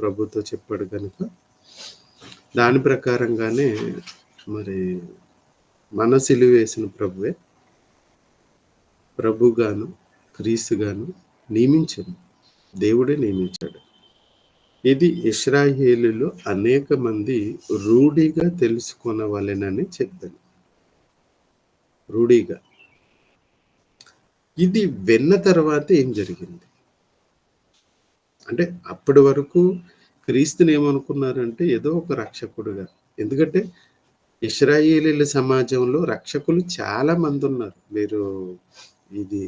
ప్రభుతో చెప్పాడు గనుక, దాని ప్రకారంగానే మరి మన సిలువేసిన ప్రభువే ప్రభుగాను, క్రీస్తుగాను నియమించాను. దేవుడే నియమించాడు. ఇది ఇశ్రాయేలీయులు అనేక మంది రూఢిగా తెలుసుకొనవలెనని చెప్పాను. రూఢిగా. ఇది విన్న తర్వాత ఏం జరిగింది? అంటే అప్పటి వరకు క్రీస్తుని ఏమనుకున్నారంటే ఏదో ఒక రక్షకుడుగా. ఎందుకంటే ఇశ్రాయేలీయుల సమాజంలో రక్షకులు చాలా మందున్నారు. మీరు ఇది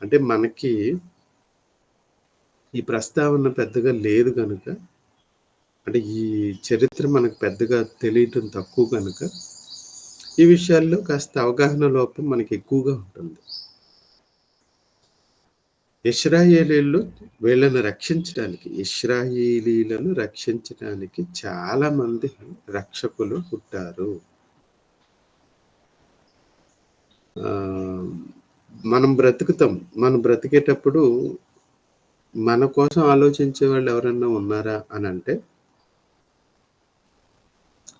అంటే మనకి ఈ ప్రస్తావన పెద్దగా లేదు గనుక, అంటే ఈ చరిత్ర మనకు పెద్దగా తెలియటం తక్కువ గనుక, ఈ విషయాల్లో కాస్త అవగాహన లోపం మనకి ఎక్కువగా ఉంటుంది. ఇశ్రాయేలీయులు వీళ్ళని రక్షించడానికి, ఇశ్రాయేలీయులను రక్షించడానికి చాలా మంది రక్షకులు పుట్టారు. మనం బ్రతుకుతాం. మనం బ్రతికేటప్పుడు మన కోసం ఆలోచించే వాళ్ళు ఎవరన్నా ఉన్నారా అనంటే,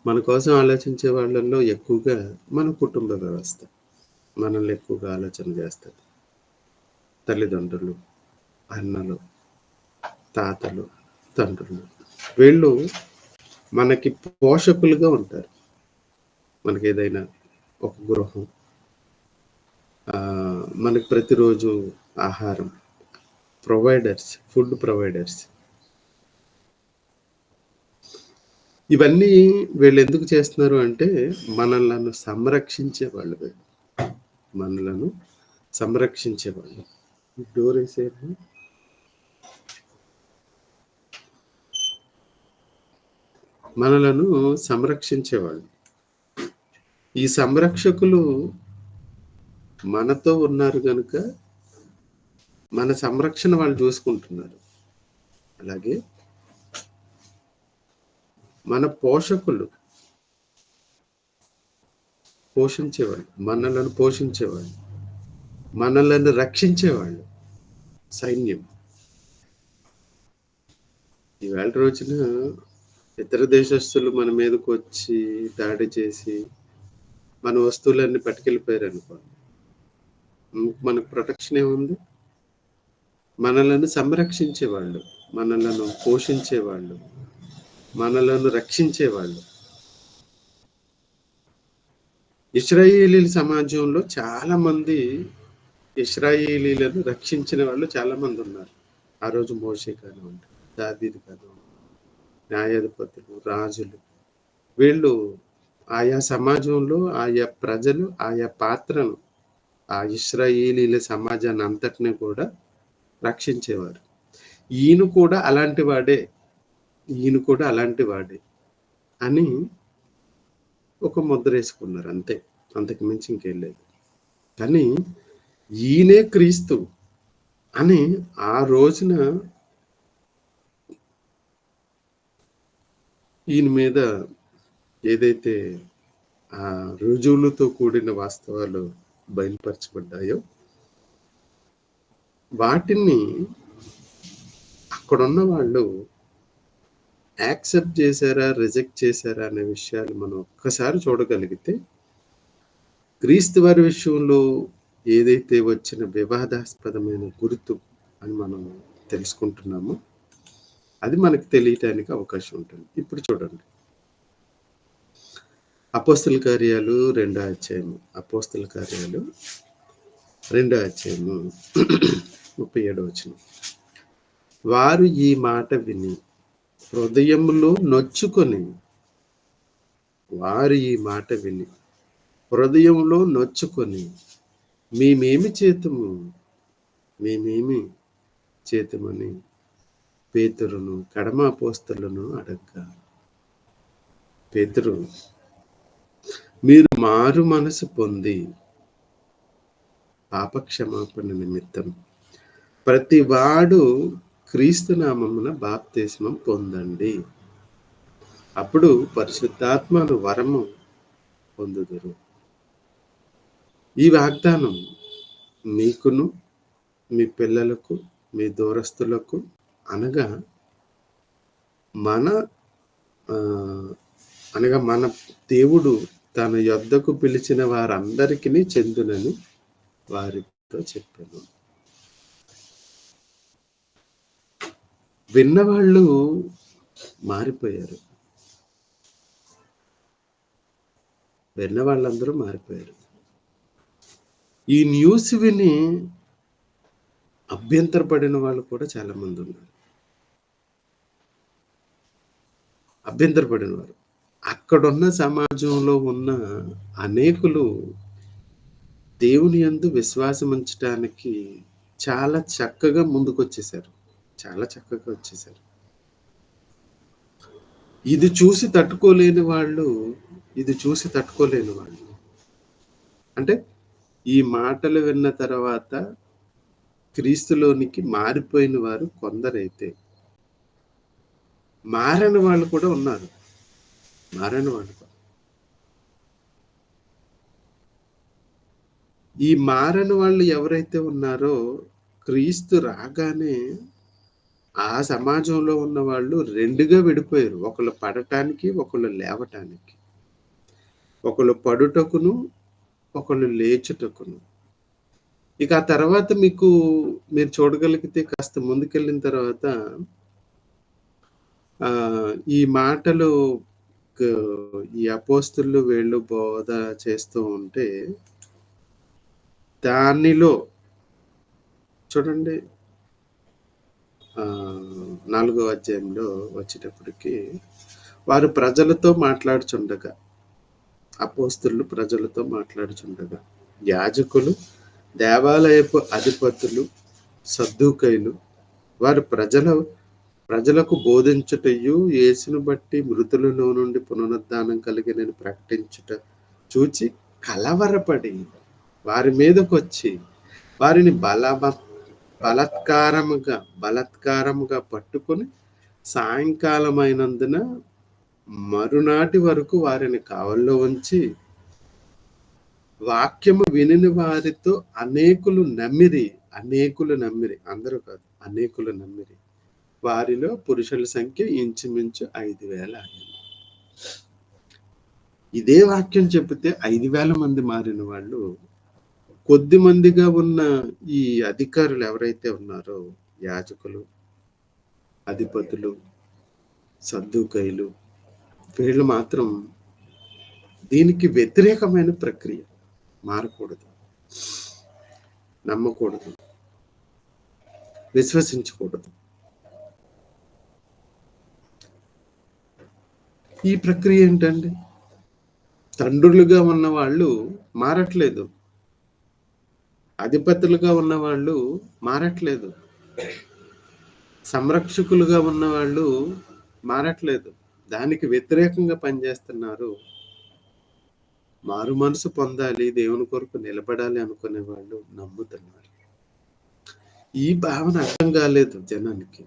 మన కోసం ఆలోచించే వాళ్ళల్లో ఎక్కువగా మన కుటుంబ వ్యవస్థ మనల్ని ఎక్కువగా ఆలోచన చేస్తది. తల్లిదండ్రులు, అన్నలు, తాతలు, తండ్రులు వీళ్ళు మనకి పోషకులుగా ఉంటారు. మనకేదైనా ఒక గృహం, మనకి ప్రతిరోజు ఆహారం, ప్రొవైడర్స్, ఫుడ్ ప్రొవైడర్స్. ఇవన్నీ వీళ్ళు ఎందుకు చేస్తున్నారు అంటే మనలను సంరక్షించేవాళ్ళు వీళ్ళు. మనలను సంరక్షించేవాళ్ళు. డోర్ వేసేయండి. మనలను సంరక్షించేవాళ్ళు. ఈ సంరక్షకులు మనతో ఉన్నారు గనుక మన సంరక్షణ వాళ్ళు చూసుకుంటున్నారు. అలాగే మన పోషకులు పోషించేవాళ్ళు, మనలను పోషించేవాళ్ళు, మనలను రక్షించేవాళ్ళు సైన్యం. ఈవేళ రోజున ఇతర దేశస్తులు మన మీదకి వచ్చి దాడి చేసి మన వస్తువులన్నీ పట్టుకెళ్ళిపోయారు అనుకోండి, మనకు ప్రొటెక్షన్ ఏముంది? మనలను సంరక్షించేవాళ్ళు, మనలను పోషించేవాళ్ళు, మనలను రక్షించేవాళ్ళు. ఇశ్రాయేలీల సమాజంలో చాలా మంది ఇశ్రాయేలీలను రక్షించిన వాళ్ళు చాలా మంది ఉన్నారు. ఆ రోజు మోషే కానివ్వండి, దావీదు కానివ్వండి, న్యాయాధిపతులు, రాజులు, వీళ్ళు ఆయా సమాజంలో ఆయా ప్రజలు ఆయా పాత్రను ఆ ఇశ్రాయేలీల సమాజాన్ని అంతటిని కూడా రక్షించేవారు. ఈయన కూడా అలాంటి వాడే, ఈయన కూడా అలాంటి వాడే అని ఒక ముద్ర వేసుకున్నారు అంతే. అంతకు మించి ఇంకేం లేదు. కానీ ఈయనే క్రీస్తు అని ఆ రోజున ఈయన మీద ఏదైతే ఆ రుజువులతో కూడిన వాస్తవాలు బయలుపరచబడ్డాయో వాటిని అక్కడున్న వాళ్ళు యాక్సెప్ట్ చేశారా, రిజెక్ట్ చేశారా అనే విషయాలు మనం ఒక్కసారి చూడగలిగితే, క్రీస్తు వారి విషయంలో ఏదైతే వచ్చిన వివాదాస్పదమైన గుర్తు అని మనం తెలుసుకుంటున్నామో అది మనకు తెలియటానికి అవకాశం ఉంటుంది. ఇప్పుడు చూడండి, అపోస్తల కార్యాలు 2వ అధ్యాయము, అపోస్తల కార్యాలు 2వ అధ్యాయము 37వ వచనం. వారు ఈ మాట విని హృదయములో నొచ్చుకొని, వారు ఈ మాట విని హృదయంలో నొచ్చుకొని మేమేమి చేతుమని పేతురును కడమ అపోస్తలును అడగ్గా, పేతురు, మీరు మారు మనసు పొంది పాపక్షమాపణ నిమిత్తం ప్రతివాడు క్రీస్తు నామమున బాప్తిస్మం పొందండి, అప్పుడు పరిశుద్ధాత్మను వరము పొందుదురు. ఈ వాగ్దానం మీకును మీ పిల్లలకు మీ దూరస్తులకు అనగా మన ఆహ్, అనగా మన దేవుడు తన యొద్దకు పిలిచిన వారందరికిని చెందునని వారితో చెప్పెను. విన్నవాళ్ళు మారిపోయారు. విన్న వాళ్ళందరూ మారిపోయారు. ఈ న్యూస్ విని అభ్యంతరపడిన వాళ్ళు కూడా చాలా మందున్నారు. అభ్యంతరపడినవారు. అక్కడున్న సమాజంలో ఉన్న అనేకులు దేవుని యందు విశ్వాసముంచటానికి చాలా చక్కగా ముందుకొచ్చేసారు. చాలా చక్కగా వచ్చేసారు. ఇది చూసి తట్టుకోలేని వాళ్ళు, ఇది చూసి తట్టుకోలేని వాళ్ళు. అంటే ఈ మాటలు విన్న తర్వాత క్రీస్తులోనికి మారిపోయిన వారు కొందరైతే, మారని వాళ్ళు కూడా ఉన్నారు. మారని వాళ్ళు కూడా. ఈ మారని వాళ్ళు ఎవరైతే ఉన్నారో క్రీస్తు రాగానే ఆ సమాజంలో ఉన్నవాళ్ళు 2గా విడిపోయారు. ఒకళ్ళు పడటానికి, ఒకళ్ళు లేవటానికి. ఒకళ్ళు పడుటకును, ఒకళ్ళు లేచుటకును. ఇక ఆ తర్వాత మీరు చూడగలిగితే కాస్త ముందుకెళ్ళిన తర్వాత ఈ మాటలు క ఈ అపోస్తలులు వీళ్ళు బోధ చేస్తూ ఉంటే దానిలో చూడండి 4 అధ్యాయంలో వచ్చేటప్పటికి వారు ప్రజలతో మాట్లాడుచుండగా, అపోస్తలులు ప్రజలతో మాట్లాడుచుండగా, యాజకులు, దేవాలయపు అధిపతులు, సద్దూకైలు వారు ప్రజలకు బోధించుటయు, యేసును బట్టి మృతులలో నుండి పునరుద్ధానం కలిగినని ప్రకటించుట చూచి కలవరపడి వారి మీదకొచ్చి వారిని బలాత్కారముగా పట్టుకొని సాయంకాలమైనందున మరునాటి వరకు వారిని కావల్లో ఉంచి వాక్యము వినిన వారితో అనేకులు నమ్మిరి. అందరూ కాదు, అనేకులు నమ్మిరి. వారిలో పురుషుల సంఖ్య ఇంచుమించు 5,000 అయింది. ఇదే వాక్యం చెబితే 5,000 మంది మారిన వాళ్ళు, కొద్ది మందిగా ఉన్న ఈ అధికారులు ఎవరైతే ఉన్నారో, యాజకులు, అధిపతులు, సద్దూకైలు, వీళ్ళు మాత్రం దీనికి వ్యతిరేకమైన ప్రక్రియ. మారకూడదు, నమ్మకూడదు, విశ్వసించకూడదు. ఈ ప్రక్రియ ఏంటండి? తండ్రులుగా ఉన్న వాళ్ళు మారట్లేదు. అధిపతులుగా ఉన్నవాళ్ళు మారట్లేదు. సంరక్షకులుగా ఉన్నవాళ్ళు మారట్లేదు. దానికి వ్యతిరేకంగా పనిచేస్తున్నారు. మారు మనసు పొందాలి, దేవుని కొరకు నిలబడాలి అనుకునే వాళ్ళు నమ్ముతున్నారు. ఈ భావన అర్థం కాలేదు జనానికి.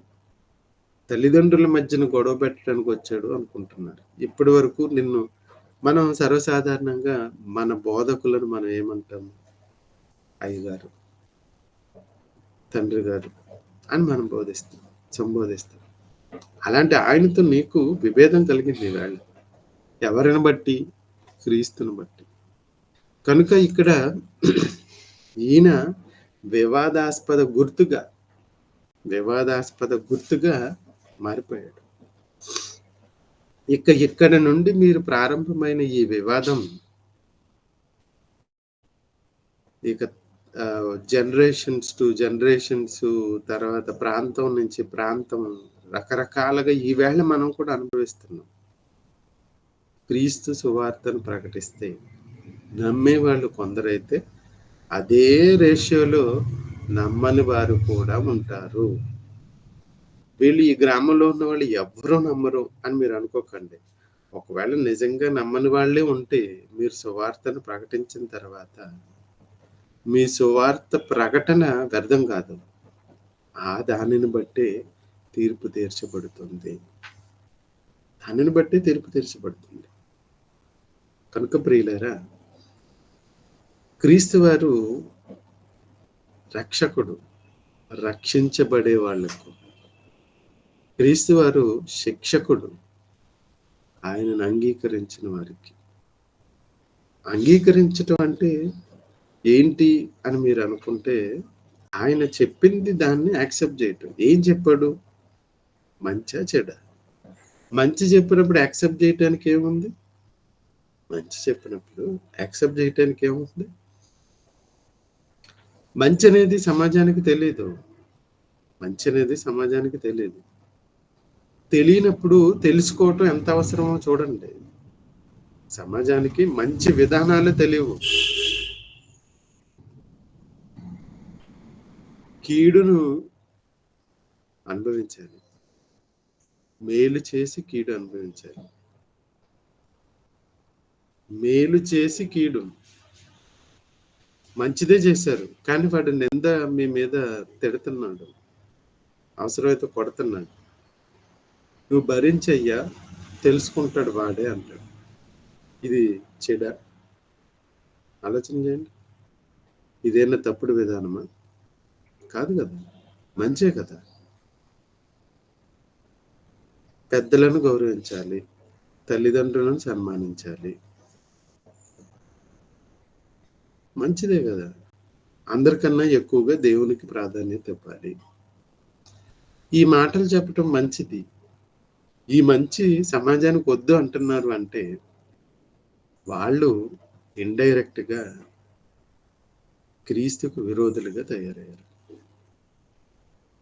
తల్లిదండ్రుల మధ్యన గొడవ పెట్టడానికి వచ్చాడు అనుకుంటున్నారు. ఇప్పటి వరకు మనం సర్వసాధారణంగా మన బోధకులను మనం ఏమంటాము? అయ్యగారు, తండ్రి గారు అని మనం సంబోధిస్తాం. అలాంటి ఆయనతో నీకు విభేదం కలిగింది ఈవేళ. ఎవరిని బట్టి? క్రీస్తుని బట్టి. కనుక ఇక్కడ ఈయన వివాదాస్పద గుర్తుగా మారిపోయాడు. ఇక్కడ నుండి మీరు ప్రారంభమైన ఈ వివాదం ఇక జనరేషన్స్ టు జనరేషన్స్, తర్వాత ప్రాంతం నుంచి ప్రాంతం రకరకాలుగా ఈవేళ మనం కూడా అనుభవిస్తున్నాం. క్రీస్తు సువార్తను ప్రకటిస్తే నమ్మేవాళ్ళు కొందరైతే అదే రేషియోలో నమ్మని వారు కూడా ఉంటారు. వీళ్ళు ఈ గ్రామంలో ఉన్న వాళ్ళు ఎవ్వరూ నమ్మరు అని మీరు అనుకోకండి. ఒకవేళ నిజంగా నమ్మని వాళ్ళే ఉంటే మీరు సువార్తను ప్రకటించిన తర్వాత మీ సువార్త ప్రకటన వ్యర్థం కాదు. దానిని బట్టే తీర్పు తీర్చబడుతుంది. కనుక ప్రియులారా, క్రీస్తు వారు రక్షకుడు. రక్షించబడే వాళ్లకు, క్రీస్తు వారు శిక్షకుడు. ఆయనను అంగీకరించిన వారికి. అంగీకరించటం అంటే ఏంటి అని మీరు అనుకుంటే, ఆయన చెప్పింది దాన్ని యాక్సెప్ట్ చేయటం. ఏం చెప్పాడు? మంచా? చెడా? మంచి చెప్పినప్పుడు యాక్సెప్ట్ చేయటానికి ఏముంది? మంచి చెప్పినప్పుడు యాక్సెప్ట్ చేయటానికి ఏముంది? మంచనేది సమాజానికి తెలీదు. మంచనేది సమాజానికి తెలీదు. తెలియనప్పుడు తెలుసుకోవటం ఎంత అవసరమో చూడండి. సమాజానికి మంచి విధానాలు తెలియవు. కీడును అనుభవించాలి. మేలు చేసి కీడు అనుభవించాలి. మేలు చేసి కీడు. మంచిదే చేశారు. కానీ వాడు నింద మీ మీద తిడుతున్నాడు. అవసరమైతే కొడుతున్నాడు. నువ్వు భరించయ్యా, తెలుసుకుంటాడు వాడే అంటాడు. ఇది చెడా? ఆలోచన చేయండి. ఇదేనా తప్పుడు విధానమా? కాదు కదా, మంచే కదా. పెద్దలను గౌరవించాలి, తల్లిదండ్రులను సన్మానించాలి, మంచిదే కదా. అందరికన్నా ఎక్కువగా దేవునికి ప్రాధాన్యత ఇవ్వాలి. ఈ మాటలు చెప్పటం మంచిది. ఈ మంచి సమాజానికి వద్దు అంటున్నారు అంటే వాళ్ళు ఇండైరెక్ట్ గా క్రీస్తుకు విరోధులుగా తయారయ్యారు.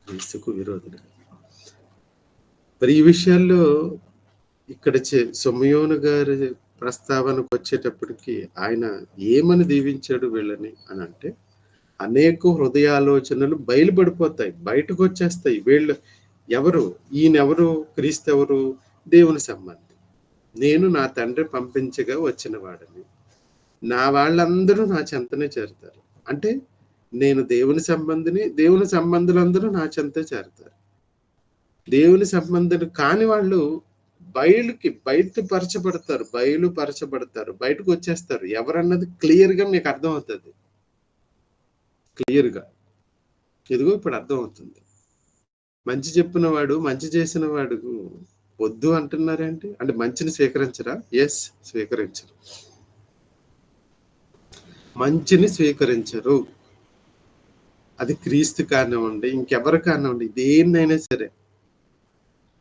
క్రీస్తుకు విరోధులుగా. మరి ఈ విషయాల్లో ఇక్కడ సొమయోను గారి ప్రస్తావనకు వచ్చేటప్పటికి ఆయన ఏమని దీవించాడు వీళ్ళని అని అంటే, అనేక హృదయాలోచనలు బయలుపడిపోతాయి, బయటకు వచ్చేస్తాయి. వీళ్ళు ఎవరు? ఈయనెవరు? క్రీస్తు ఎవరు? దేవుని సంబంధి. నేను నా తండ్రి పంపించగా వచ్చిన వాడిని, నా వాళ్ళందరూ నా చెంతనే చేరుతారు. అంటే నేను దేవుని సంబంధిని, దేవుని సంబంధులందరూ నా చెంతే చేరుతారు. దేవుని సంబంధులు కాని వాళ్ళు బయలుపరచబడతారు, బయటకు వచ్చేస్తారు. ఎవరన్నది క్లియర్ గా మీకు అర్థం అవుతుంది. క్లియర్ గా ఇదిగో ఇప్పుడు అర్థం అవుతుంది. మంచి చెప్పిన వాడు, మంచి చేసిన వాడు వద్దు అంటున్నారేంటి? అంటే మంచిని స్వీకరించరా? ఎస్, స్వీకరించరు. మంచిని స్వీకరించరు. అది క్రీస్తు కానివ్వండి, ఇంకెవరు కానివ్వండి, దేన్నైనా సరే,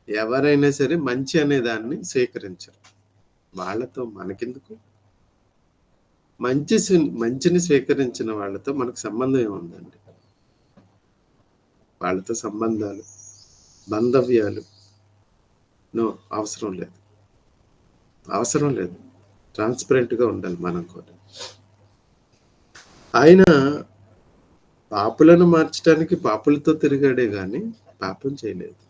ఎవరైనా సరే మంచి అనే దాన్ని స్వీకరించరు. వాళ్ళతో మనకెందుకు? మంచిని స్వీకరించిన వాళ్ళతో మనకు సంబంధం ఏముందండి? వాళ్ళతో సంబంధాలు, బాంధవ్యాలు అవసరం లేదు. అవసరం లేదు. ట్రాన్స్పరెంట్ గా ఉండాలి మనం కూడా. ఆయన పాపులను మార్చడానికి పాపులతో తిరిగాడే గాని పాపం చేయలేదు.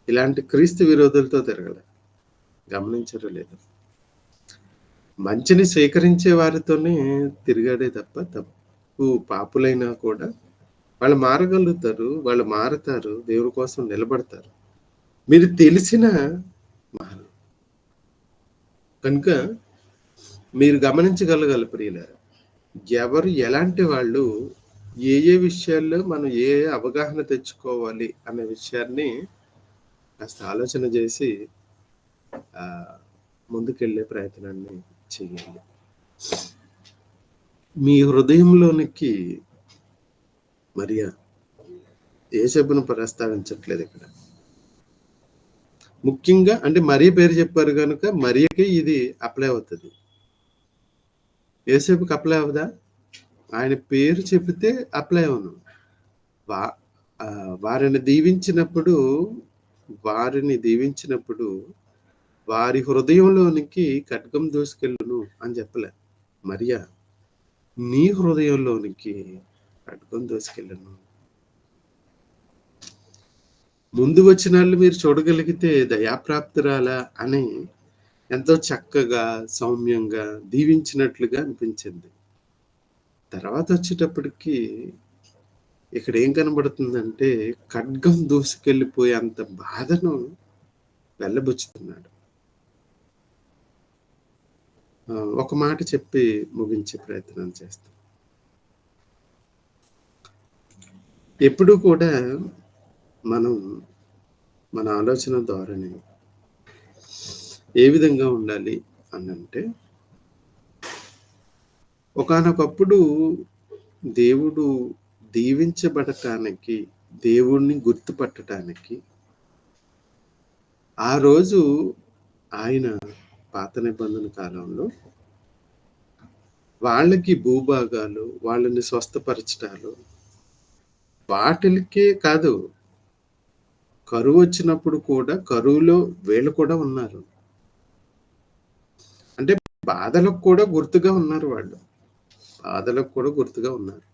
ఇలాంటి క్రీస్తు విరోధులతో తిరగలే. గమనించరు లేదు. మంచిని స్వీకరించే వారితోనే తిరిగాడే తప్ప తప్పు పాపులైనా కూడా వాళ్ళు మారగలుగుతారు, వాళ్ళు మారతారు, దేవుని కోసం నిలబడతారు. మీరు తెలిసిన కనుక మీరు గమనించగలగాలి ప్రియులారా, ఎవరు ఎలాంటి వాళ్ళు, ఏ విషయాల్లో మనం ఏ అవగాహన తెచ్చుకోవాలి అనే విషయాన్ని కాస్త ఆలోచన చేసి ముందుకెళ్ళే ప్రయత్నాన్ని చేయాలి. మీ హృదయంలోనికి మరియా యేసయ్యను ప్రస్తావించట్లేదు ఇక్కడ. ముఖ్యంగా అంటే మరియ పేరు చెప్పారు కనుక మరియకి ఇది అప్లై అవుతుంది. యేసయ్యకి అప్లై అవుదా? ఆయన పేరు చెబితే అప్లై అవును. వారిని దీవించినప్పుడు వారి హృదయంలోనికి ఖడ్గం దూసుకెళ్ళును అని చెప్పలే. మరియా నీ హృదయంలోనికి ఖడ్గం దూసుకెళ్ళును. ముందు వచనాలు మీరు చూడగలిగితే దయాప్రాప్తురాలా అని ఎంతో చక్కగా సౌమ్యంగా దీవించినట్లుగా అనిపించింది. తర్వాత వచ్చేటప్పటికి ఇక్కడ ఏం కనబడుతుందంటే ఖడ్గం దూసుకెళ్ళిపోయే అంత బాధను వెళ్ళబుచ్చుతున్నాడు. ఒక మాట చెప్పి ముగించే ప్రయత్నం చేస్తాం. ఎప్పుడు కూడా మనం మన ఆలోచన ధోరణి ఏ విధంగా ఉండాలి అనంటే, ఒకానొకప్పుడు దేవుడు దీవించబడటానికి, దేవుడిని గుర్తుపట్టటానికి, ఆ రోజు ఆయన పాత నిబంధన కాలంలో వాళ్ళకి భూభాగాలు, వాళ్ళని స్వస్థపరచటాలు, వాటిలకే కాదు, కరువొచ్చినప్పుడు కూడా కరువులో వీళ్ళు కూడా ఉన్నారు. అంటే బాధలకు కూడా గుర్తుగా ఉన్నారు వాళ్ళు. బాధలకు కూడా గుర్తుగా ఉన్నారు.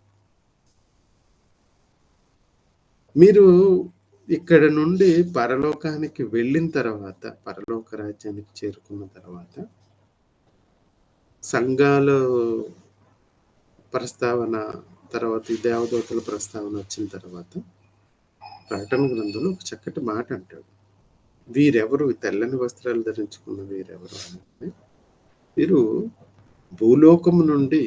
మీరు ఇక్కడ నుండి పరలోకానికి వెళ్ళిన తర్వాత, పరలోక రాజ్యానికి చేరుకున్న తర్వాత, సంఘాలు ప్రస్తావన, తర్వాత ఈ దేవదూతల ప్రస్తావన వచ్చిన తర్వాత, ప్రకటన గ్రంథంలో ఒక చక్కటి మాట అంటాడు. వీరెవరు? తెల్లని వస్త్రాలు ధరించుకున్న వీరెవరు అంటే, వీరు భూలోకము నుండి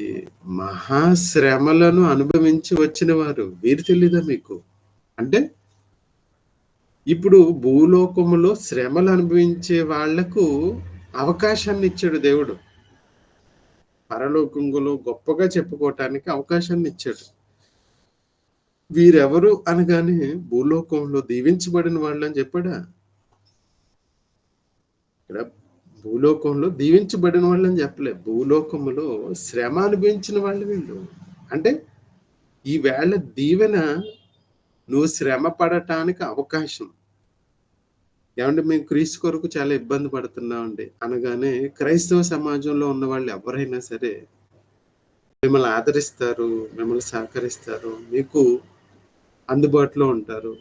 మహాశ్రమలను అనుభవించి వచ్చిన వారు. వీరు తెలీదా మీకు? అంటే ఇప్పుడు భూలోకములో శ్రమలు అనుభవించే వాళ్లకు అవకాశాన్ని ఇచ్చాడు దేవుడు. పరలోకంలో గొప్పగా చెప్పుకోవటానికి అవకాశాన్ని ఇచ్చాడు. వీరెవరు అనగానే భూలోకంలో దీవించబడిన వాళ్ళు అని చెప్పాడా? ఇక్కడ భూలోకంలో దీవించబడిన వాళ్ళు అని చెప్పలేదు. భూలోకములో శ్రమ అనుభవించిన వాళ్ళు వీళ్ళు. అంటే ఈవేళ దీవెన నువ్వు శ్రమ పడటానికి అవకాశం. ఏమంటే మేము క్రీస్తు కొరకు చాలా ఇబ్బంది పడుతున్నామండి అనగానే, క్రైస్తవ సమాజంలో ఉన్న వాళ్ళు ఎవరైనా సరే మిమ్మల్ని ఆదరిస్తారు, మిమ్మల్ని సహకరిస్తారు, మీకు అందుబాటులో ఉంటారు,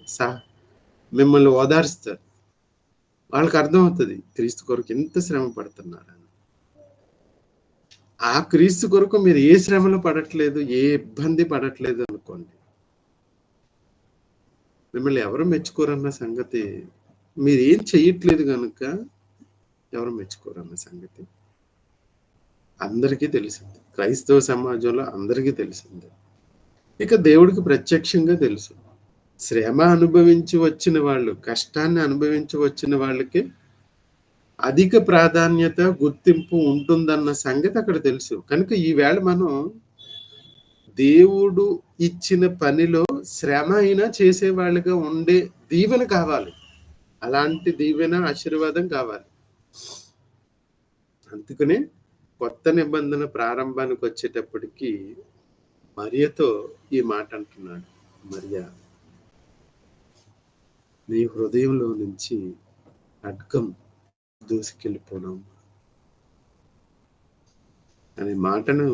మిమ్మల్ని ఓదారుస్తారు. వాళ్ళకి అర్థమవుతుంది క్రీస్తు కొరకు ఎంత శ్రమ పడుతున్నారని. ఆ క్రీస్తు కొరకు మీరు ఏ శ్రమలో పడట్లేదు, ఏ ఇబ్బంది పడట్లేదు అనుకోండి, మిమ్మల్ని ఎవరు మెచ్చుకోరన్న సంగతి, మీరు ఏం చెయ్యట్లేదు కనుక ఎవరు మెచ్చుకోరన్న సంగతి అందరికీ తెలిసింది. క్రైస్తవ సమాజంలో అందరికీ తెలిసింది. ఇక దేవుడికి ప్రత్యక్షంగా తెలుసు. శ్రమ అనుభవించి వచ్చిన వాళ్ళు, కష్టాన్ని అనుభవించి వచ్చిన వాళ్ళకి అధిక ప్రాధాన్యత, గుర్తింపు ఉంటుందన్న సంగతి అక్కడ తెలుసు. కనుక ఈవేళ మనం దేవుడు ఇచ్చిన పనిలో శ్రమ అయినా చేసేవాళ్ళుగా ఉండే దీవెన కావాలి. అలాంటి దీవెన, ఆశీర్వాదం కావాలి. అందుకనే కొత్త నిబంధన ప్రారంభానికి వచ్చేటప్పటికి మరియతో ఈ మాట అంటున్నాడు. మరియా, నీ హృదయంలో నుంచి ఖడ్గం దూసుకెళ్ళిపోవడం అనే మాటను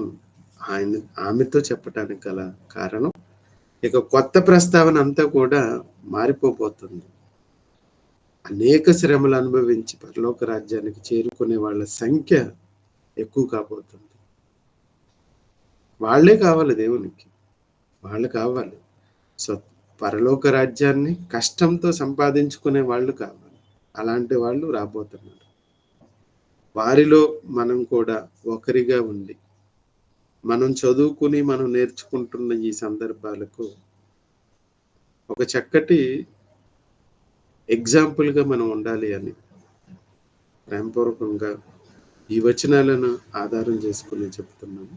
ఆమెతో చెప్పటానికి గల కారణం, ఇక కొత్త ప్రస్తావన అంతా కూడా మారిపోబోతుంది. అనేక శ్రమలు అనుభవించి పరలోక రాజ్యానికి చేరుకునే వాళ్ళ సంఖ్య ఎక్కువ కాబోతుంది. వాళ్ళే కావాలి దేవునికి, వాళ్ళు కావాలి. సో పరలోక రాజ్యాన్ని కష్టంతో సంపాదించుకునే వాళ్ళు కావాలి. అలాంటి వాళ్ళు రాబోతున్నారు. వారిలో మనం కూడా ఒకరిగా ఉండి, మనం చదువుకుని మనం నేర్చుకుంటున్న ఈ సందర్భాలకు ఒక చక్కటి ఎగ్జాంపుల్గా మనం ఉండాలి అని ప్రేమపూర్వకంగా ఈ వచనాలను ఆధారం చేసుకుని చెప్తున్నాము.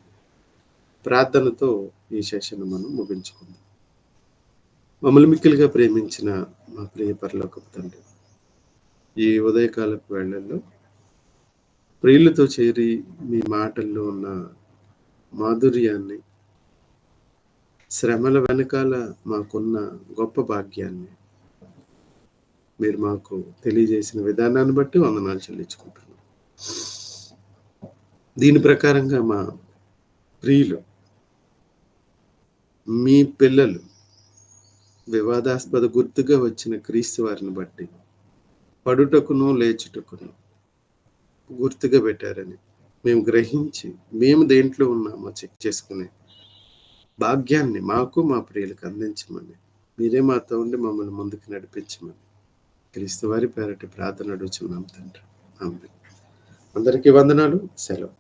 ప్రార్థనతో ఈ సెషన్ మనం ముగించుకుందాం. మమ్మల్ని మిక్కిలిగా ప్రేమించిన మా ప్రియ పరలోకపు తండ్రి, ఈ ఉదయకాలపు వేళల్లో ప్రియులతో చేరి మీ మాటల్లో ఉన్న మాధుర్యాన్ని, శ్రమల వెనకాల మాకున్న గొప్ప భాగ్యాన్ని మీరు మాకు తెలియజేసిన విధానాన్ని బట్టి వందనాలు చెల్లించుకుంటున్నాం. దీని ప్రకారంగా మా ప్రియులు, మీ పిల్లలు వివాదాస్పద గుర్తుగా వచ్చిన క్రీస్తు వారిని బట్టి పడుటకును లేచుటకును గుర్తుగా పెట్టారని మేము గ్రహించి, మేము దేంట్లో ఉన్నామో చెక్ చేసుకునే భాగ్యాన్ని మాకు మా ప్రియులకు అందించమని, మీరే మాతో ఉండి మమ్మల్ని ముందుకు నడిపించమని క్రీస్తు వారి పేరటి ప్రార్థన అడుగుచున్నాం తండ్రి. ఆమేన్. అందరికీ వందనాలు. సెలవు.